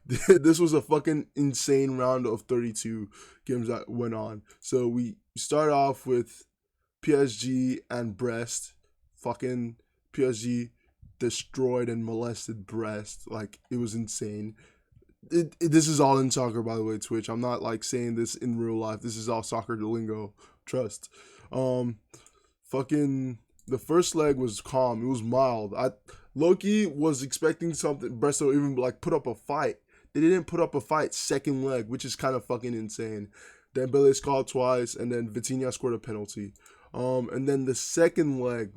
this was a fucking insane round of 32 games that went on. So we start off with PSG and Brest. Fucking PSG destroyed and molested Brest. Like, it was insane. This is all in soccer, by the way, Twitch. I'm not like saying this in real life. This is all soccer lingo. Trust. Um, fucking the first leg was calm. It was mild. Loki was expecting something. Brest to even like put up a fight. They didn't put up a fight. Second leg, which is kind of fucking insane. Dembele scored twice, and then Vitinha scored a penalty. And then the second leg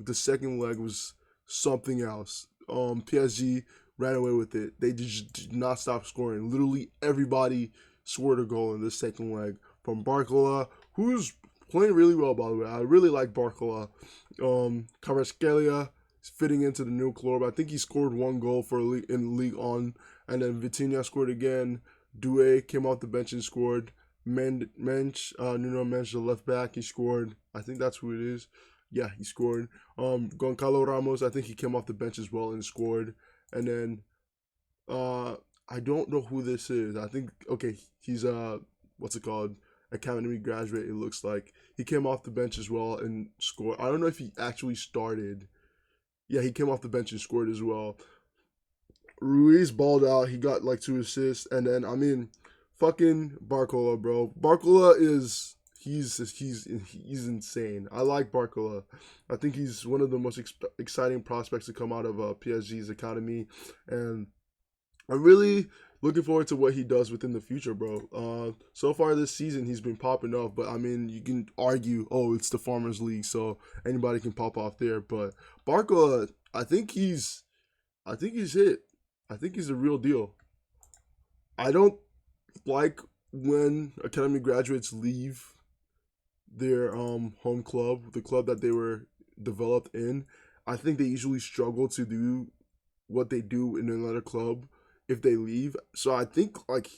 was something else. PSG ran away with it. They just did not stop scoring. Literally everybody scored a goal in the second leg. From Barcola, who's playing really well, by the way. I really like Barcola. Kvaratskhelia is fitting into the new club. I think he scored one goal in League On. And then Vitinha scored again. Doué came off the bench and scored. Nuno Mensch, the left back, he scored. I think that's who it is. Yeah, he scored. Goncalo Ramos, I think he came off the bench as well and scored. And then I don't know who this is. I think he's what's it called? Academy graduate, it looks like. He came off the bench as well and scored. I don't know if he actually started. Yeah, he came off the bench and scored as well. Ruiz balled out. He got like 2 assists. And then, fucking Barcola, bro. Barcola is he's insane. I like Barcola. I think he's one of the most exciting prospects to come out of PSG's academy, and I'm really looking forward to what he does within the future, bro. So far this season he's been popping off, but I mean you can argue, oh, it's the Farmers League, so anybody can pop off there. But Barcola, I think he's hit. I think he's the real deal. I don't like when academy graduates leave their home club, the club that they were developed in. I think they usually struggle to do what they do in another club if they leave. So I think like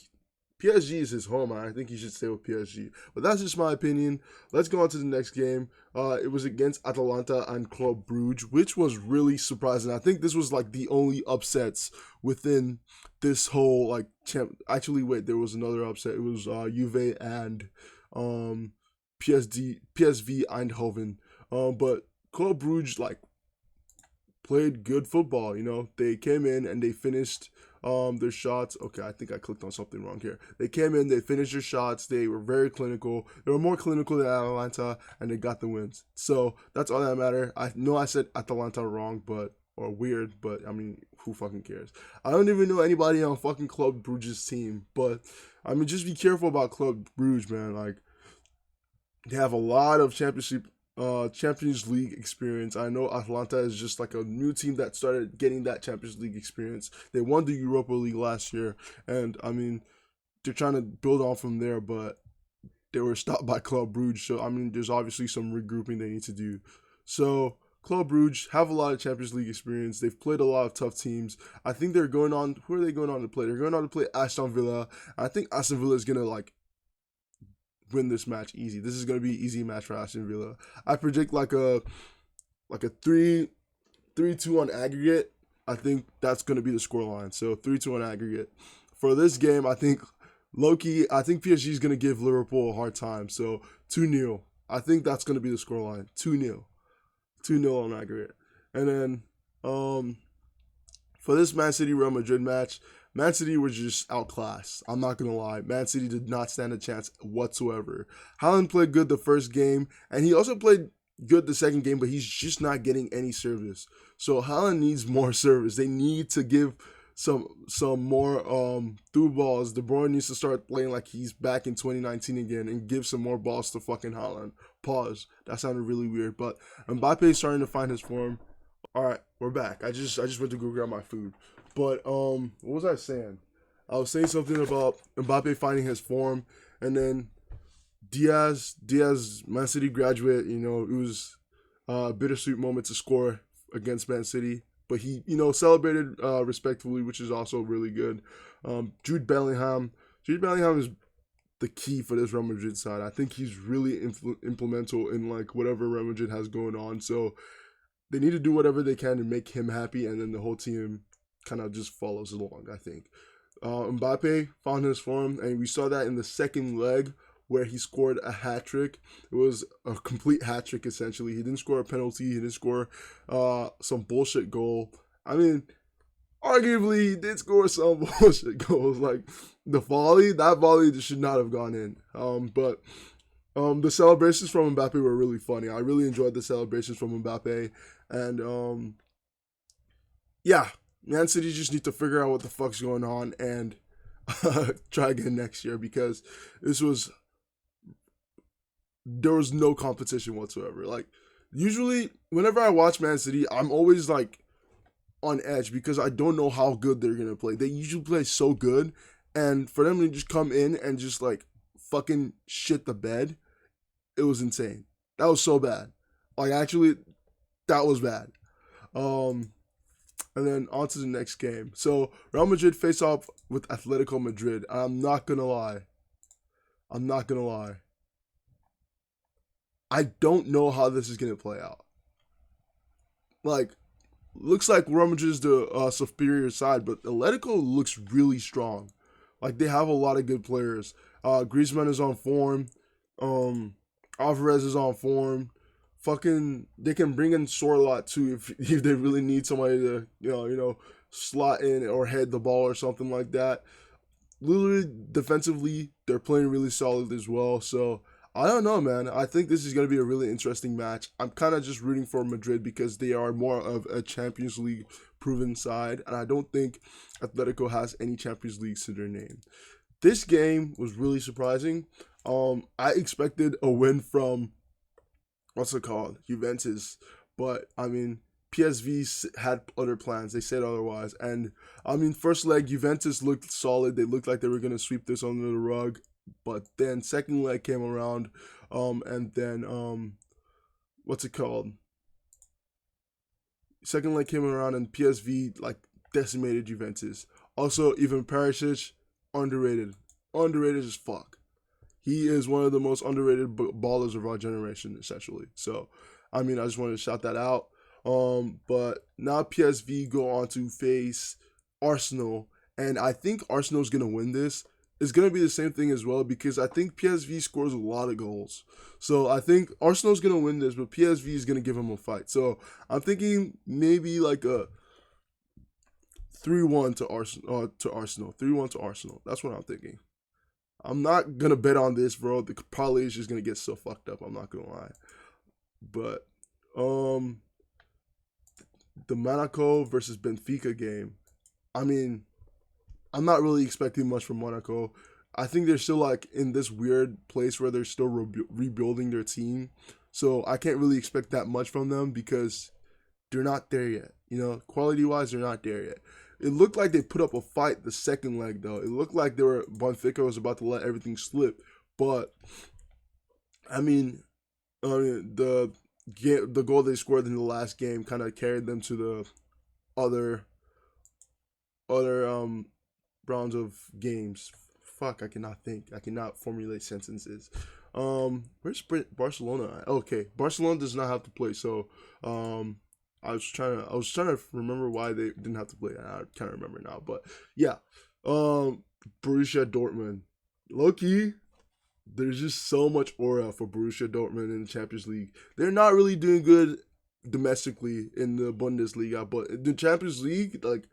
PSG is his home, and I think he should stay with PSG. But that's just my opinion. Let's go on to the next game. It was against Atalanta and Club Brugge, which was really surprising. I think this was like the only upsets within this whole like Actually, wait, there was another upset. It was Juve and PSV Eindhoven. But Club Brugge like played good football. They came in and they finished their shots. Okay, I think I clicked on something wrong here. They came in, they finished their shots. They were very clinical. They were more clinical than Atalanta, and they got the wins. So that's all that matters. I know I said Atalanta wrong, or weird, but I mean, who fucking cares? I don't even know anybody on fucking Club Brugge's team, but I mean, just be careful about Club Brugge, man. Like, they have a lot of Champions League experience. I know Atalanta is just like a new team that started getting that Champions League experience. They won the Europa League last year, and I mean, they're trying to build on from there, but they were stopped by Club Brugge. So I mean, there's obviously some regrouping they need to do. So Club Brugge have a lot of Champions League experience. They've played a lot of tough teams. I think they're going on. Who are they going on to play? They're going on to play Aston Villa. I think Aston Villa is gonna like win this match easy. This is going to be an easy match for Aston Villa. I predict like a 3-2 on aggregate. I think that's going to be the scoreline. So 3-2 on aggregate. For this game, I think PSG is going to give Liverpool a hard time. So 2-0. I think that's going to be the scoreline. 2-0. 2-0 on aggregate. And then for this Man City Real Madrid match, Man City was just outclassed. I'm not going to lie. Man City did not stand a chance whatsoever. Haaland played good the first game, and he also played good the second game, but he's just not getting any service. So Haaland needs more service. They need to give some more through balls. De Bruyne needs to start playing like he's back in 2019 again and give some more balls to fucking Haaland. Pause. That sounded really weird, but Mbappe is starting to find his form. All right, we're back. I just went to go grab my food. But what was I saying? I was saying something about Mbappe finding his form, and then Diaz, Man City graduate. It was a bittersweet moment to score against Man City, but he, celebrated respectfully, which is also really good. Jude Bellingham is the key for this Real Madrid side. I think he's really implemental in like whatever Real Madrid has going on. So they need to do whatever they can to make him happy, and then the whole team kind of just follows along, I think. Mbappe found his form, and we saw that in the second leg where he scored a hat trick. It was a complete hat trick essentially. He didn't score a penalty. He didn't score some bullshit goal. I mean, arguably he did score some bullshit goals, like the volley. That volley just should not have gone in. But the celebrations from Mbappe were really funny. I really enjoyed the celebrations from Mbappe, and yeah, Man City just need to figure out what the fuck's going on and try again next year, because there was no competition whatsoever. Like, usually whenever I watch Man City, I'm always like on edge because I don't know how good they're gonna play. They usually play so good, and for them to just come in and just like fucking shit the bed, it was insane. That was so bad. Like, actually, that was bad. Um, and then on to the next game. So Real Madrid face off with Atletico Madrid. I'm not gonna lie. I'm not gonna lie. I don't know how this is gonna play out. Like, looks like Real Madrid is the superior side, but Atletico looks really strong. Like, they have a lot of good players. Griezmann is on form. Alvarez is on form. Fucking, they can bring in Sorlot too if they really need somebody to slot in or head the ball or something like that. Literally, defensively, they're playing really solid as well. So I don't know, man. I think this is going to be a really interesting match. I'm kind of just rooting for Madrid because they are more of a Champions League proven side, and I don't think Atletico has any Champions Leagues to their name. This game was really surprising. I expected a win from, what's it called, Juventus, but I mean, PSV had other plans. They said otherwise, and I mean, first leg Juventus looked solid. They looked like they were going to sweep this under the rug. But then second leg came around, and then what's it called? Second leg came around and PSV like decimated Juventus. Also, even Perisic, underrated as fuck. He is one of the most underrated ballers of our generation, essentially. So, I mean, I just wanted to shout that out. But now PSV go on to face Arsenal, and I think Arsenal's gonna win this. It's going to be the same thing as well because I think PSV scores a lot of goals. So I think Arsenal's going to win this, but PSV is going to give them a fight. So I'm thinking maybe like a 3-1 to Arsenal. 3-1 to Arsenal. That's what I'm thinking. I'm not going to bet on this, bro. The parlay is just going to get so fucked up. I'm not going to lie. But the Monaco versus Benfica game, I mean, I'm not really expecting much from Monaco. I think they're still like in this weird place where they're still rebuilding their team. So I can't really expect that much from them because they're not there yet. Quality-wise, they're not there yet. It looked like they put up a fight the second leg, though. It looked like Benfica was about to let everything slip. But, I mean the goal they scored in the last game kind of carried them to the other rounds of games. Fuck, I cannot think. I cannot formulate sentences. Where's Barcelona at? Okay, Barcelona does not have to play. So, I was trying to remember why they didn't have to play. I can't remember now, but yeah. Borussia Dortmund. Low-key, there's just so much aura for Borussia Dortmund in the Champions League. They're not really doing good domestically in the Bundesliga, but in the Champions League, like,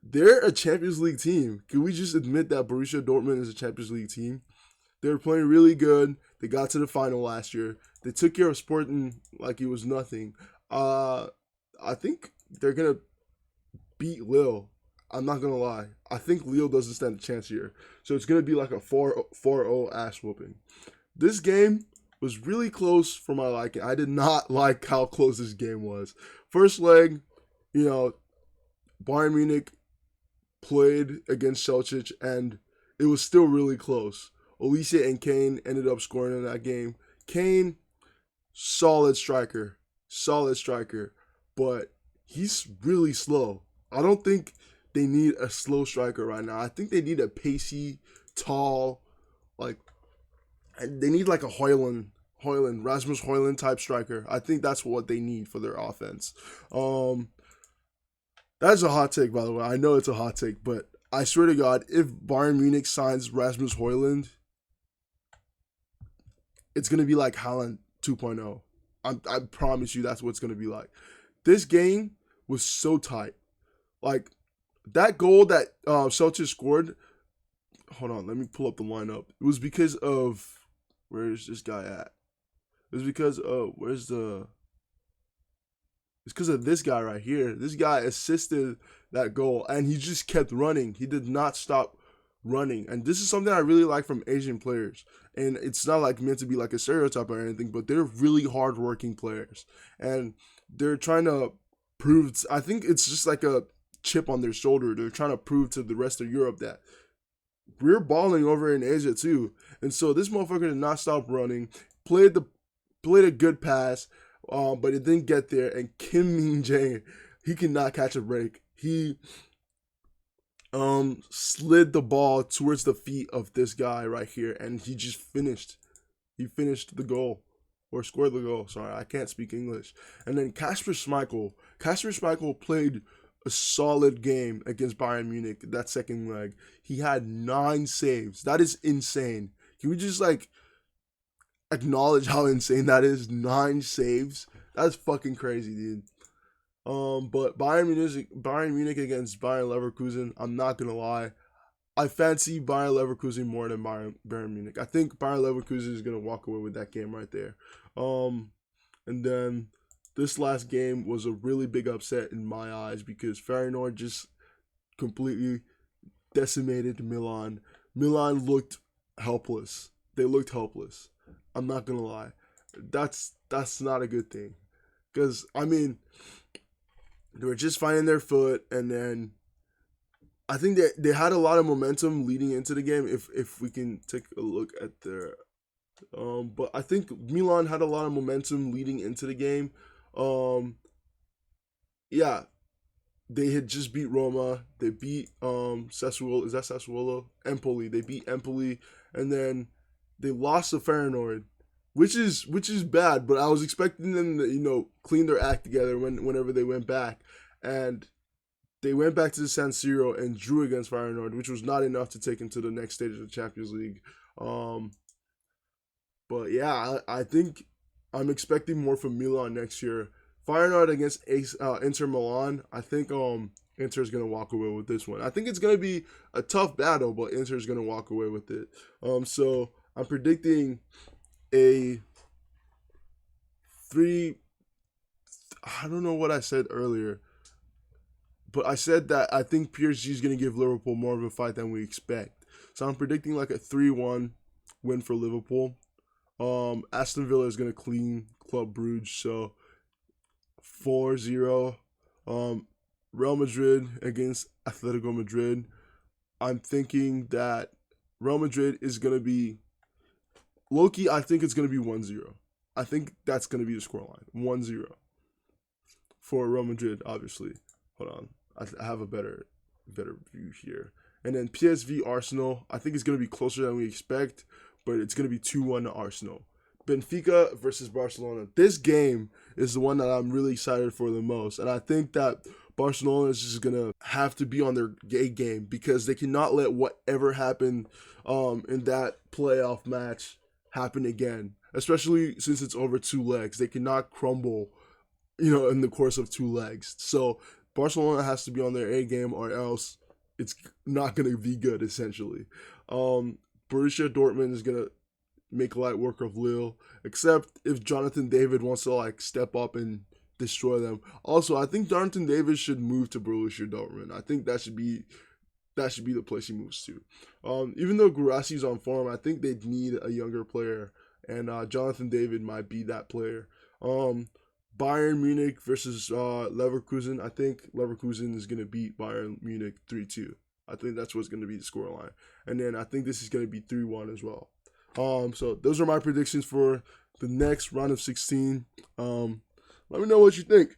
they're a Champions League team. Can we just admit that Borussia Dortmund is a Champions League team? They were playing really good. They got to the final last year. They took care of Sporting like it was nothing. I think they're going to beat Lille. I'm not going to lie. I think Lille doesn't stand a chance here. So it's going to be like a 4-0 ass whooping. This game was really close for my liking. I did not like how close this game was. First leg, Bayern Munich played against Celtic, and it was still really close. Olise and Kane ended up scoring in that game. Kane, solid striker, but he's really slow. I don't think they need a slow striker right now. I think they need a pacey, tall, they need like a Rasmus Højlund type striker. I think that's what they need for their offense. That's a hot take, by the way. I know it's a hot take, but I swear to God, if Bayern Munich signs Rasmus Højlund, it's gonna be like Haaland 2.0. I promise you, that's what it's gonna be like. This game was so tight. Like that goal that Celtics scored. Hold on, let me pull up the lineup. It was because of where's this guy at? It was because where's the? It's because of this guy right here. This guy assisted that goal, and he just kept running. He did not stop running, and this is something I really like from Asian players. And it's not like meant to be like a stereotype or anything, but they're really hardworking players, and they're trying to prove. I think it's just like a chip on their shoulder. They're trying to prove to the rest of Europe that we're balling over in Asia too. And so this motherfucker did not stop running. Played the played a good pass, but it didn't get there. And Kim Min Jae, he cannot catch a break. He slid the ball towards the feet of this guy right here, and he just finished. He finished the goal. Or scored the goal. Sorry, I can't speak English. And then Kasper Schmeichel. Kasper Schmeichel played a solid game against Bayern Munich that second leg. He had 9 saves. That is insane. Can we just like acknowledge how insane that is? 9 saves. That's fucking crazy, dude. But Bayern Munich against Bayern Leverkusen. I'm not gonna lie. I fancy Bayern Leverkusen more than Bayern Munich. I think Bayern Leverkusen is gonna walk away with that game right there. And then this last game was a really big upset in my eyes because Feyenoord just completely decimated Milan. Milan looked helpless. They looked helpless. I'm not gonna lie. That's not a good thing. Because I mean, they were just finding their foot, and then I think they had a lot of momentum leading into the game. If we can take a look at their, but I think Milan had a lot of momentum leading into the game. Yeah, they had just beat Roma. They beat Sassuolo. Is that Sassuolo? Empoli. They beat Empoli, and then they lost to Feyenoord, which is bad. But I was expecting them to clean their act together whenever they went back, and they went back to the San Siro and drew against Feyenoord, which was not enough to take them to the next stage of the Champions League. But yeah, I think I'm expecting more from Milan next year. Feyenoord against Inter Milan. I think Inter's gonna walk away with this one. I think it's gonna be a tough battle, but Inter's gonna walk away with it. So I'm predicting a 3. I don't know what I said earlier. But I said that I think PSG is going to give Liverpool more of a fight than we expect. So I'm predicting like a 3-1 win for Liverpool. Aston Villa is going to clean Club Brugge. So 4-0. Real Madrid against Atletico Madrid. I'm thinking that Real Madrid is going to be low-key, I think it's going to be 1-0. I think that's going to be the scoreline. 1-0 for Real Madrid, obviously. Hold on. I have a better view here. And then PSV Arsenal, I think it's going to be closer than we expect, but it's going to be 2-1 to Arsenal. Benfica versus Barcelona. This game is the one that I'm really excited for the most. And I think that Barcelona is just going to have to be on their A game because they cannot let whatever happened in that playoff match happen again, especially since it's over 2 legs. They cannot crumble, in the course of 2 legs. So Barcelona has to be on their A game or else it's not going to be good, essentially. Borussia Dortmund is going to make light work of Lille, except if Jonathan David wants to step up and destroy them. Also, I think Jonathan David should move to Borussia Dortmund. I think that should be the place he moves to. Even though Guirassy on form, I think they need a younger player, and Jonathan David might be that player. Bayern Munich versus Leverkusen. I think Leverkusen is going to beat Bayern Munich 3-2. I think that's what's going to be the scoreline. And then I think this is going to be 3-1 as well. So those are my predictions for the next round of 16. Let me know what you think.